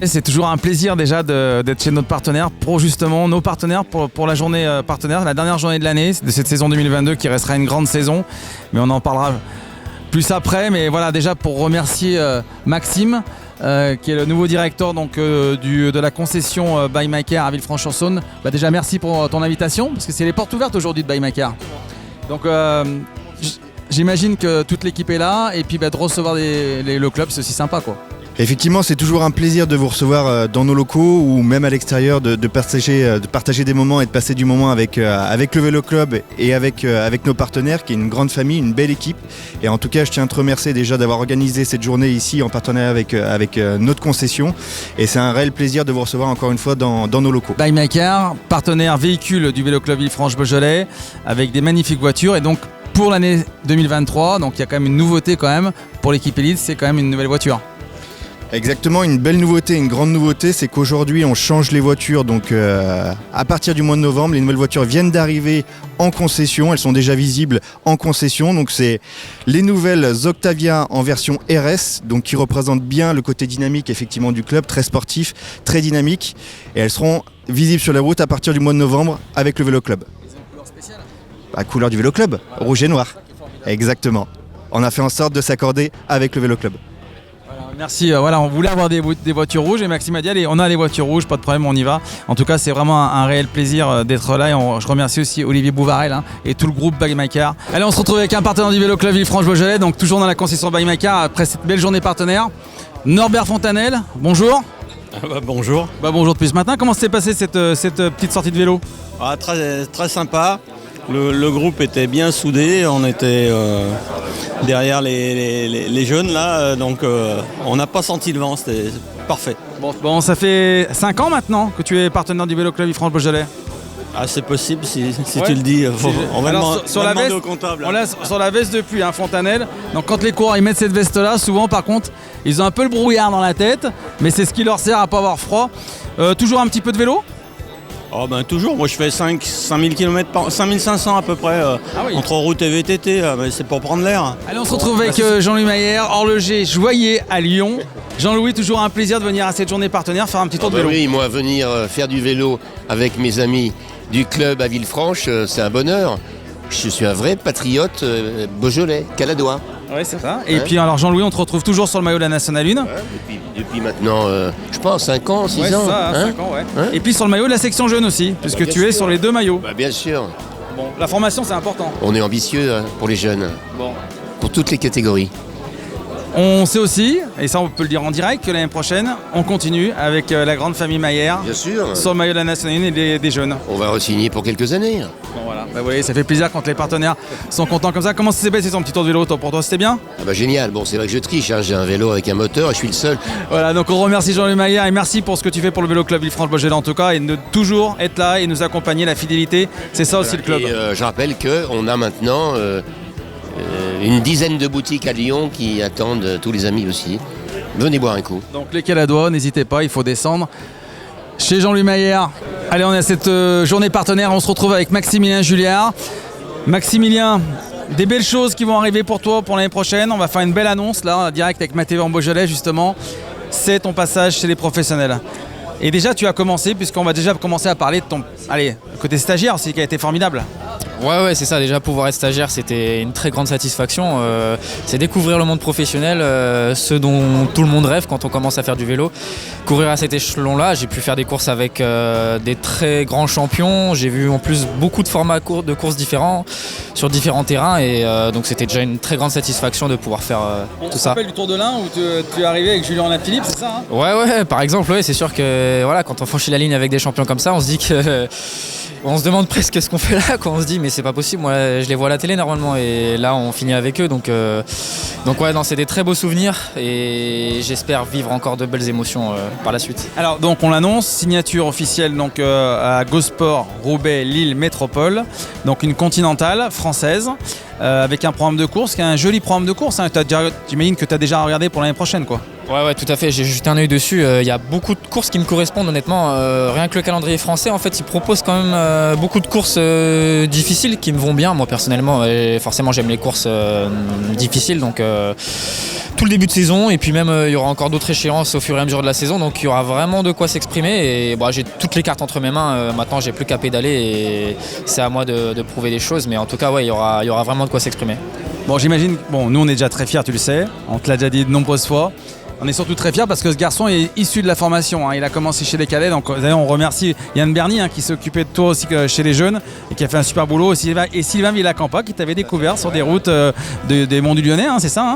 Et c'est toujours un plaisir déjà d'être chez notre partenaire pour justement nos partenaires pour la journée partenaire, la dernière journée de l'année de cette saison 2022 qui restera une grande saison, mais on en parlera plus après. Mais voilà, déjà pour remercier Maxime qui est le nouveau directeur de la concession Buy My Car à Villefranche-sur-Saône. Déjà merci pour ton invitation parce que c'est les portes ouvertes aujourd'hui de Buy My Car. Donc j'imagine que toute l'équipe est là et puis de recevoir le club c'est aussi sympa quoi. Effectivement, c'est toujours un plaisir de vous recevoir dans nos locaux ou même à l'extérieur, de partager des moments et de passer du moment avec le Vélo Club et avec nos partenaires, qui est une grande famille, une belle équipe. Et en tout cas, je tiens à te remercier déjà d'avoir organisé cette journée ici en partenariat avec notre concession. Et c'est un réel plaisir de vous recevoir encore une fois dans nos locaux. Buy My Car, partenaire véhicule du Vélo Club Villefranche-Beaujolais, avec des magnifiques voitures. Et donc, pour l'année 2023, donc il y a quand même une nouveauté quand même pour l'équipe Elite, c'est quand même une nouvelle voiture. Exactement, une belle nouveauté, une grande nouveauté, c'est qu'aujourd'hui on change les voitures. Donc à partir du mois de novembre, les nouvelles voitures viennent d'arriver en concession, elles sont déjà visibles en concession. Donc c'est les nouvelles Octavia en version RS, donc qui représentent bien le côté dynamique effectivement du club, très sportif, très dynamique. Et elles seront visibles sur la route à partir du mois de novembre avec le Vélo Club. Ils ont une couleur spéciale ? La couleur du Vélo Club, rouge et noir. Exactement. On a fait en sorte de s'accorder avec le Vélo Club. Merci, on voulait avoir des voitures rouges et Maxime a dit allez, on a les voitures rouges, pas de problème, on y va. En tout cas, c'est vraiment un réel plaisir d'être là et je remercie aussi Olivier Bouvarel et tout le groupe Buy My Car. Allez, on se retrouve avec un partenaire du Vélo Club Villefranche-Beaujolais, donc toujours dans la concession Buy My Car après cette belle journée partenaire. Norbert Fontanel, bonjour. Bonjour. Bonjour depuis ce matin, comment s'est passée cette petite sortie de vélo ? Très, très sympa. Le groupe était bien soudé, on était derrière les jeunes là, donc on n'a pas senti le vent, c'était parfait. Bon, ça fait 5 ans maintenant que tu es partenaire du Vélo Club Villefranche-Beaujolais. Ah, c'est possible si tu le dis, on va demander au comptable. On l'a sur la veste depuis, Fontanel. Donc quand les coureurs ils mettent cette veste là, souvent par contre, ils ont un peu le brouillard dans la tête, mais c'est ce qui leur sert à pas avoir froid. Toujours un petit peu de vélo ? Toujours, moi je fais 5000 km par 5500 à peu près entre route et VTT, mais c'est pour prendre l'air. Allez, on se retrouve avec Jean-Louis Mayer, horloger joaillier à Lyon. Jean-Louis, toujours un plaisir de venir à cette journée partenaire faire un petit tour de vélo. Oui, moi venir faire du vélo avec mes amis du club à Villefranche, c'est un bonheur. Je suis un vrai patriote beaujolais, caladois. Oui, c'est ça. Et puis alors Jean-Louis, on te retrouve toujours sur le maillot de la Nationale 1. Depuis maintenant, je pense, 5 ans, 6 ans. Ça, 5 ans, Et puis sur le maillot de la section jeune aussi, puisque tu es sur les 2 maillots. Bien sûr. Bon, la formation, c'est important. On est ambitieux pour les jeunes, pour toutes les catégories. On sait aussi, et ça on peut le dire en direct, que l'année prochaine, on continue avec la grande famille Mayer. Bien sûr. Sur le maillot de la Nationale 1 et des jeunes. On va re-signer pour quelques années. Bon voilà, vous voyez, ça fait plaisir quand les partenaires sont contents comme ça. Comment ça s'est passé ton petit tour de vélo pour toi, c'était bien ? Génial, c'est vrai que je triche, j'ai un vélo avec un moteur et je suis le seul. Voilà, donc on remercie Jean-Louis Mayer et merci pour ce que tu fais pour le Vélo Club Villefranche-Beaujolais en tout cas et de toujours être là et nous accompagner, la fidélité, c'est ça aussi le club. Et je rappelle qu'on a maintenant une dizaine de boutiques à Lyon qui attendent tous les amis aussi. Venez boire un coup. Donc les Caladois, n'hésitez pas, il faut descendre chez Jean-Louis Mayer. Allez, on est à cette journée partenaire, on se retrouve avec Maximilien Julliard. Maximilien, des belles choses qui vont arriver pour toi pour l'année prochaine. On va faire une belle annonce là, direct avec Mathéo en Beaujolais justement. C'est ton passage chez les professionnels. Et déjà tu as commencé, puisqu'on va déjà commencer à parler de ton côté stagiaire aussi qui a été formidable. Ouais, c'est ça. Déjà, pouvoir être stagiaire, c'était une très grande satisfaction. C'est découvrir le monde professionnel, ce dont tout le monde rêve quand on commence à faire du vélo. Courir à cet échelon-là, j'ai pu faire des courses avec des très grands champions. J'ai vu en plus beaucoup de formats de courses différents sur différents terrains. Et donc, c'était déjà une très grande satisfaction de pouvoir faire tout ça. On se rappelle du Tour de l'Ain où tu es arrivé avec Julien Alaphilippe, c'est ça Ouais, par exemple, c'est sûr que quand on franchit la ligne avec des champions comme ça, on se dit que... On se demande presque ce qu'on fait là, quand on se dit mais c'est pas possible, moi je les vois à la télé normalement et là on finit avec eux donc c'est des très beaux souvenirs et j'espère vivre encore de belles émotions par la suite. Alors donc on l'annonce, signature officielle à Gosport, Roubaix, Lille, Métropole, donc une continentale française avec un programme de course qui est un joli programme de course. J'imagine que tu as déjà regardé pour l'année prochaine quoi. Ouais, tout à fait, j'ai jeté un œil dessus. Il y a beaucoup de courses qui me correspondent honnêtement. Rien que le calendrier français, en fait, il propose quand même beaucoup de courses difficiles qui me vont bien, moi personnellement. Et forcément, j'aime les courses difficiles, donc tout le début de saison. Et puis même, il y aura encore d'autres échéances au fur et à mesure de la saison, donc il y aura vraiment de quoi s'exprimer. Et j'ai toutes les cartes entre mes mains. Maintenant, j'ai plus qu'à pédaler et c'est à moi de prouver des choses. Mais en tout cas, ouais, il y aura vraiment de quoi s'exprimer. Bon, j'imagine, nous on est déjà très fiers, tu le sais, on te l'a déjà dit de nombreuses fois. On est surtout très fiers parce que ce garçon est issu de la formation. Il a commencé chez les cadets. Donc d'ailleurs, on remercie Yann Berny qui s'occupait de toi aussi chez les jeunes et qui a fait un super boulot. Et Sylvain Villacampa qui t'avait découvert sur des routes des Monts du Lyonnais, c'est ça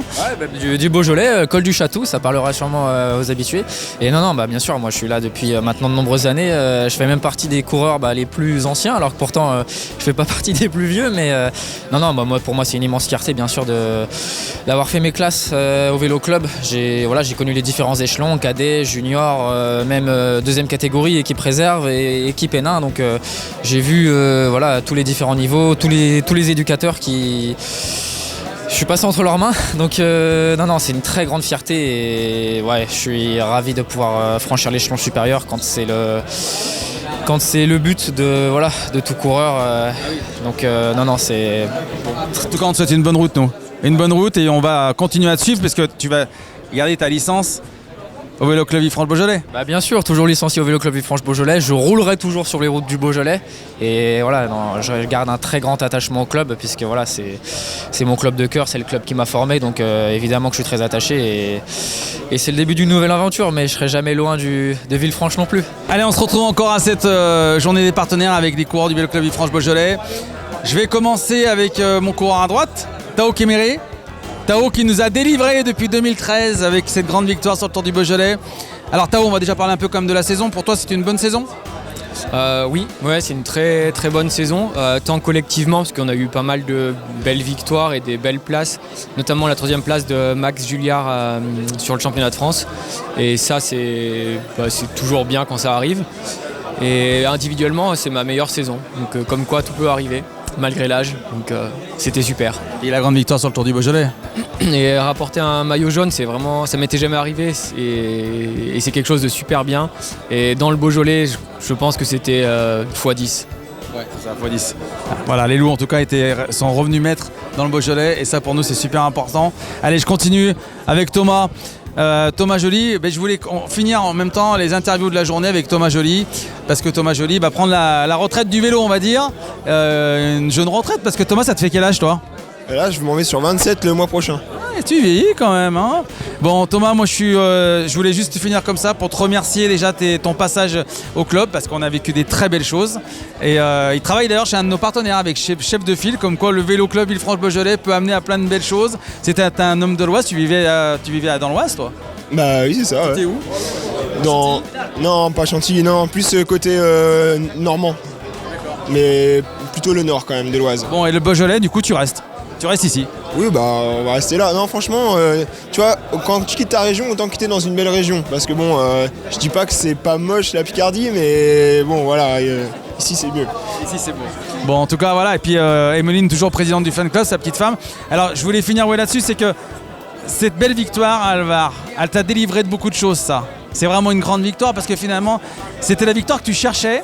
Du Beaujolais, col du Château, ça parlera sûrement aux habitués. Et non, bien sûr, moi je suis là depuis maintenant de nombreuses années. Je fais même partie des coureurs les plus anciens, alors que pourtant je fais pas partie des plus vieux. Mais moi, pour moi c'est une immense fierté bien sûr d'avoir fait mes classes au vélo club. J'ai connu les différents échelons, cadet, junior, même deuxième catégorie, équipe réserve et équipe N1. Donc j'ai vu tous les différents niveaux, tous les éducateurs qui... Je suis passé entre leurs mains, donc c'est une très grande fierté et je suis ravi de pouvoir franchir l'échelon supérieur quand c'est le but de tout coureur. C'est... En tout cas, on te souhaite une bonne route, nous. Une bonne route et on va continuer à te suivre parce que tu vas garder ta licence au Vélo Club Villefranche-Beaujolais. Bien sûr, toujours licencié au Vélo Club Villefranche-Beaujolais. Je roulerai toujours sur les routes du Beaujolais. Et je garde un très grand attachement au club puisque c'est mon club de cœur, c'est le club qui m'a formé. Donc évidemment que je suis très attaché et c'est le début d'une nouvelle aventure, mais je serai jamais loin de Villefranche non plus. Allez, on se retrouve encore à cette journée des partenaires avec les coureurs du Vélo Club Villefranche-Beaujolais. Je vais commencer avec mon coureur à droite, Tao Kéméré. Tao qui nous a délivré depuis 2013 avec cette grande victoire sur le Tour du Beaujolais. Alors Tao, on va déjà parler un peu comme de la saison. Pour toi, c'est une bonne saison ? Oui, c'est une très très bonne saison, tant collectivement parce qu'on a eu pas mal de belles victoires et des belles places, notamment la 3e place de Max Julliard sur le championnat de France. Et ça, c'est toujours bien quand ça arrive. Et individuellement, c'est ma meilleure saison. Donc comme quoi, tout peut arriver. Malgré l'âge, donc c'était super. Et la grande victoire sur le Tour du Beaujolais. Et rapporter un maillot jaune, ça m'était jamais arrivé et c'est quelque chose de super bien. Et dans le Beaujolais, je pense que c'était x10. Ouais, c'est ça, x10. Voilà, les loups en tout cas sont revenus maîtres dans le Beaujolais et ça pour nous c'est super important. Allez, je continue avec Thomas. Thomas Joly, je voulais finir en même temps les interviews de la journée avec Thomas Joly parce que Thomas Joly va prendre la retraite du vélo, on va dire, une jeune retraite parce que Thomas, ça te fait quel âge toi ? Là, je m'en vais sur 27 le mois prochain. Tu vieillis quand même, hein. Bon Thomas, moi je voulais juste finir comme ça pour te remercier déjà ton passage au club parce qu'on a vécu des très belles choses et il travaille d'ailleurs chez un de nos partenaires avec Chef de File, comme quoi le Vélo Club Villefranche-Beaujolais peut amener à plein de belles choses. C'était un homme de l'Oise, tu vivais dans l'Oise toi ? Oui, c'est ça. C'était où ? Non, pas Chantilly, non, plus côté normand. Mais plutôt le nord quand même de l'Oise. Bon, et le Beaujolais, du coup tu restes ici ? Oui, on va rester là. Non, franchement, tu vois, quand tu quittes ta région, autant quitter dans une belle région. Parce que je dis pas que c'est pas moche la Picardie, mais bon, voilà, ici c'est mieux. Ici c'est beau. Bon, en tout cas, voilà. Et puis, Emeline, toujours présidente du fan club, sa petite femme. Alors, je voulais finir là-dessus, c'est que cette belle victoire à Alvar, elle t'a délivré de beaucoup de choses, ça. C'est vraiment une grande victoire parce que finalement, c'était la victoire que tu cherchais.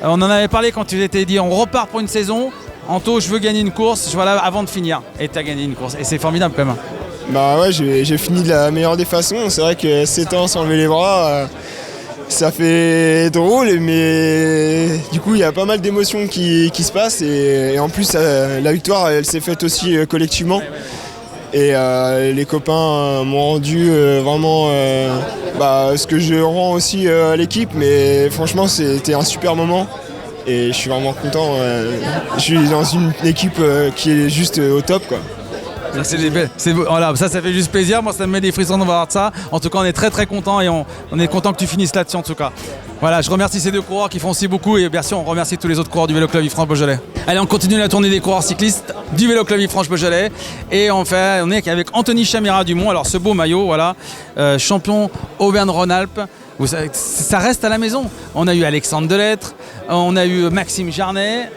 On en avait parlé quand tu t'étais dit, on repart pour une saison. Anto, je veux gagner une course, avant de finir. Et tu as gagné une course. Et c'est formidable quand même. J'ai fini de la meilleure des façons. C'est vrai que 7 ans sans lever les bras, ça fait drôle, mais du coup, il y a pas mal d'émotions qui se passent. Et en plus, la victoire, elle s'est faite aussi collectivement. Et les copains m'ont rendu vraiment ce que je rends aussi à l'équipe. Mais franchement, c'était un super moment. Et je suis vraiment content. Je suis dans une équipe qui est juste au top, quoi. Voilà, ça fait juste plaisir. Moi, ça me met des frissons de voir ça. En tout cas, on est très très contents et on est content que tu finisses là-dessus en tout cas. Voilà, je remercie ces deux coureurs qui font aussi beaucoup et bien sûr, on remercie tous les autres coureurs du Vélo Club Villefranche-Beaujolais. Allez, on continue la tournée des coureurs cyclistes du Vélo Club Villefranche-Beaujolais et on est avec Anthony Chamira-Dumont. Alors, ce beau maillot, voilà, champion Auvergne-Rhône-Alpes. Ça reste à la maison. On a eu Alexandre Delettre, on a eu Maxime Jarnet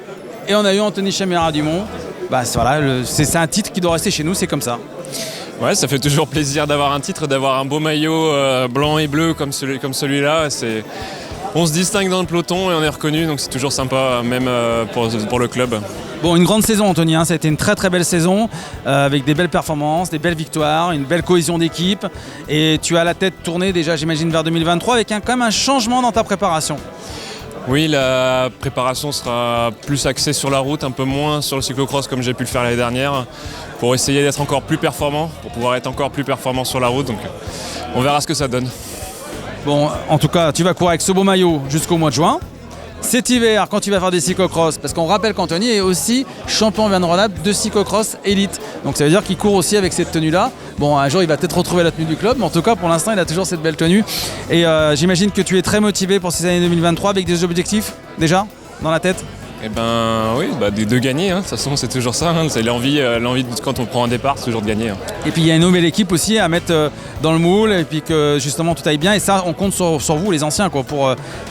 et on a eu Anthony Chamira-Dumont. Voilà, c'est un titre qui doit rester chez nous, c'est comme ça. Ouais, ça fait toujours plaisir d'avoir un titre, d'avoir un beau maillot blanc et bleu comme celui-là. On se distingue dans le peloton et on est reconnu, donc c'est toujours sympa, même pour le club. Bon, une grande saison, Anthony, hein. Ça a été une très très belle saison avec des belles performances, des belles victoires, une belle cohésion d'équipe. Et tu as la tête tournée déjà, j'imagine, vers 2023 avec quand même un changement dans ta préparation. Oui, la préparation sera plus axée sur la route, un peu moins sur le cyclocross comme j'ai pu le faire l'année dernière, pour essayer d'être encore plus performant, pour pouvoir être encore plus performant sur la route. Donc on verra ce que ça donne. Bon, en tout cas, tu vas courir avec ce beau maillot jusqu'au mois de juin. Cet hiver, quand tu vas faire des cyclocross, parce qu'on rappelle qu'Anthony est aussi champion Rhône-Alpes de cyclocross élite. Donc ça veut dire qu'il court aussi avec cette tenue-là. Bon, un jour, il va peut-être retrouver la tenue du club, mais en tout cas, pour l'instant, il a toujours cette belle tenue. Et j'imagine que tu es très motivé pour ces années 2023 avec des objectifs, déjà, dans la tête. Eh ben oui, de gagner, hein. De toute façon c'est toujours ça, hein. C'est l'envie quand on prend un départ, c'est toujours de gagner. Hein. Et puis il y a une nouvelle équipe aussi à mettre dans le moule et puis que justement tout aille bien et ça on compte sur vous les anciens quoi,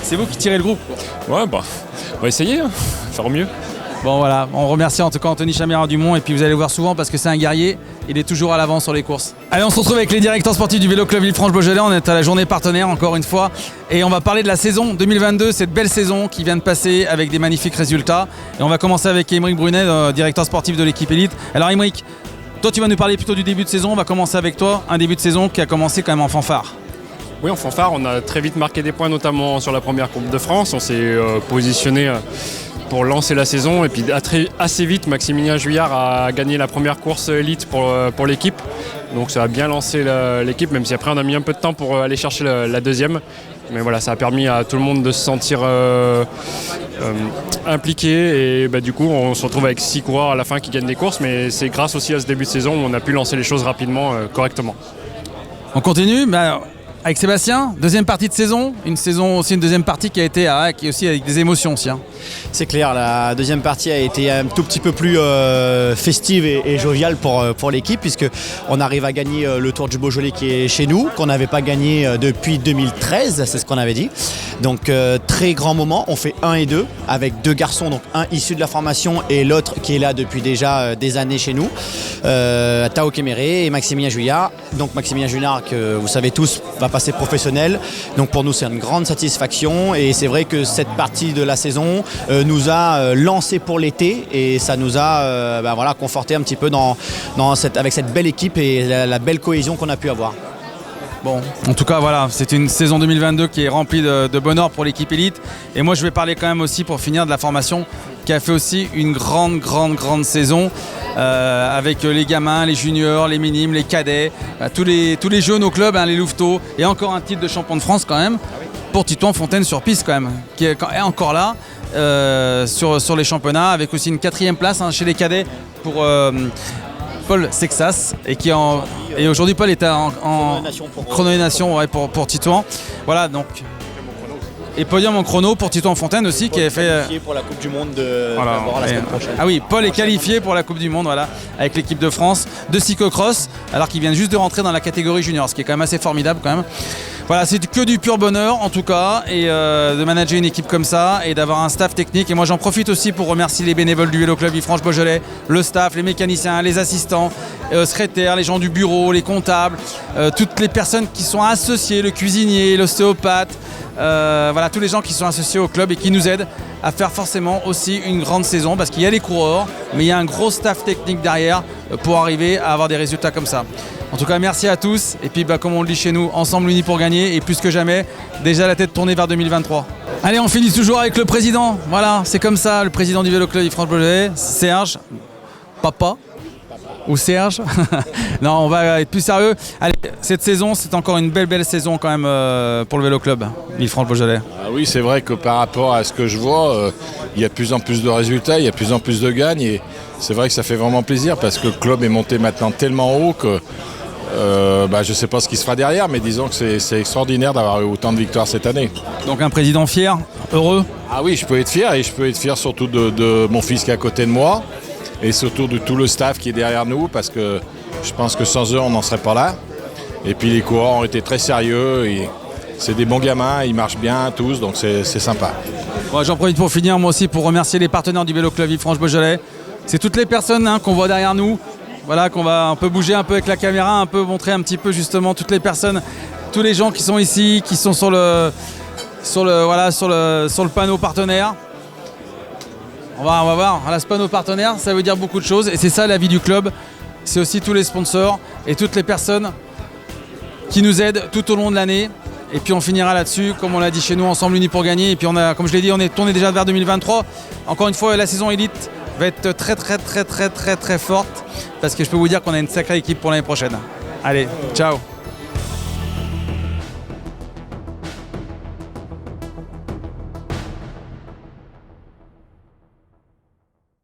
c'est vous qui tirez le groupe quoi. Ouais on va essayer, hein. Faire au mieux. Bon voilà, on remercie en tout cas Anthony Chaméra-Dumont et puis vous allez le voir souvent parce que c'est un guerrier, il est toujours à l'avant sur les courses. Allez, on se retrouve avec les directeurs sportifs du Vélo Club Villefranche-Beaujolais, on est à la journée partenaire encore une fois et on va parler de la saison 2022, cette belle saison qui vient de passer avec des magnifiques résultats et on va commencer avec Aymeric Brunet, directeur sportif de l'équipe élite. Alors Aymeric, toi tu vas nous parler plutôt du début de saison, on va commencer avec toi, un début de saison qui a commencé quand même en fanfare. Oui, en fanfare, on a très vite marqué des points, notamment sur la première Coupe de France. On s'est positionné pour lancer la saison. Et puis assez vite, Maximilien Juillard a gagné la première course élite pour l'équipe. Donc ça a bien lancé l'équipe, même si après on a mis un peu de temps pour aller chercher la deuxième. Mais voilà, ça a permis à tout le monde de se sentir impliqué. Et du coup, on se retrouve avec 6 coureurs à la fin qui gagnent des courses. Mais c'est grâce aussi à ce début de saison où on a pu lancer les choses rapidement, correctement. On continue avec Sébastien, deuxième partie de saison, une deuxième partie qui a été qui est aussi avec des émotions aussi. Hein. C'est clair, la deuxième partie a été un tout petit peu plus festive et joviale pour l'équipe puisqu'on arrive à gagner le Tour du Beaujolais qui est chez nous, qu'on n'avait pas gagné depuis 2013, c'est ce qu'on avait dit. Donc très grand moment, on fait 1 et 2 avec 2 garçons, donc un issu de la formation et l'autre qui est là depuis déjà des années chez nous, Tao Kéméré et Maximilien Juillard. Donc Maximilien Juillard que vous savez tous va passer professionnel, donc pour nous c'est une grande satisfaction et c'est vrai que cette partie de la saison nous a lancé pour l'été et ça nous a conforté un petit peu avec cette belle équipe et la belle cohésion qu'on a pu avoir. Bon, en tout cas voilà, c'est une saison 2022 qui est remplie de bonheur pour l'équipe élite et moi je vais parler quand même aussi pour finir de la formation qui a fait aussi une grande saison avec les gamins, les juniors, les minimes, les cadets, tous les jeunes au club, les louveteaux et encore un titre de champion de France quand même pour Titouan Fontaine sur piste quand même, qui est encore là sur les championnats avec aussi une 4e place chez les cadets pour Paul Sexas et aujourd'hui Paul est en chrono-nation pour Titouan. Voilà donc. Et podium en chrono pour Titouan Fontaine aussi qui avait fait pour la Coupe du Monde la semaine prochaine. Ah oui, Paul est qualifié pour la Coupe du Monde avec l'équipe de France de cyclocross alors qu'il vient juste de rentrer dans la catégorie junior, ce qui est quand même assez formidable quand même. Voilà, c'est que du pur bonheur en tout cas et de manager une équipe comme ça et d'avoir un staff technique et moi j'en profite aussi pour remercier les bénévoles du Vélo Club Villefranche-Beaujolais, le staff, les mécaniciens, les assistants, secrétaires, les gens du bureau, les comptables, toutes les personnes qui sont associées, le cuisinier, l'ostéopathe, tous les gens qui sont associés au club et qui nous aident à faire forcément aussi une grande saison parce qu'il y a les coureurs mais il y a un gros staff technique derrière pour arriver à avoir des résultats comme ça. En tout cas, merci à tous. Et puis, comme on le dit chez nous, ensemble unis pour gagner. Et plus que jamais, déjà la tête tournée vers 2023. Allez, on finit toujours avec le président. Voilà, c'est comme ça, le président du Vélo Club Villefranche-Beaujolais, Serge, papa. Ou Serge. Non, on va être plus sérieux. Allez, cette saison, c'est encore une belle saison quand même pour le Vélo Club Villefranche-Beaujolais. Ah oui, c'est vrai que par rapport à ce que je vois, il y a de plus en plus de résultats, il y a de plus en plus de gagnes. Et c'est vrai que ça fait vraiment plaisir parce que le club est monté maintenant tellement haut que je ne sais pas ce qui se fera derrière, mais disons que c'est extraordinaire d'avoir eu autant de victoires cette année. Donc un président fier, heureux. Ah oui, je peux être fier et je peux être fier surtout de mon fils qui est à côté de moi et surtout de tout le staff qui est derrière nous parce que je pense que sans eux on n'en serait pas là. Et puis les coureurs ont été très sérieux, et c'est des bons gamins, ils marchent bien tous, donc c'est sympa. Bon, j'en profite pour finir moi aussi pour remercier les partenaires du Vélo Club Villefranche-Beaujolais. C'est toutes les personnes qu'on voit derrière nous Voilà, qu'on va un peu bouger un peu avec la caméra, un peu montrer un petit peu justement toutes les personnes, tous les gens qui sont ici, qui sont sur le panneau partenaire. On va voir, ce panneau partenaire, ça veut dire beaucoup de choses et c'est ça la vie du club. C'est aussi tous les sponsors et toutes les personnes qui nous aident tout au long de l'année. Et puis on finira là-dessus, comme on l'a dit chez nous, ensemble unis pour gagner. Et puis comme je l'ai dit, on est tourné déjà vers 2023. Encore une fois, la saison élite va être très forte parce que je peux vous dire qu'on a une sacrée équipe pour l'année prochaine. Allez, ciao.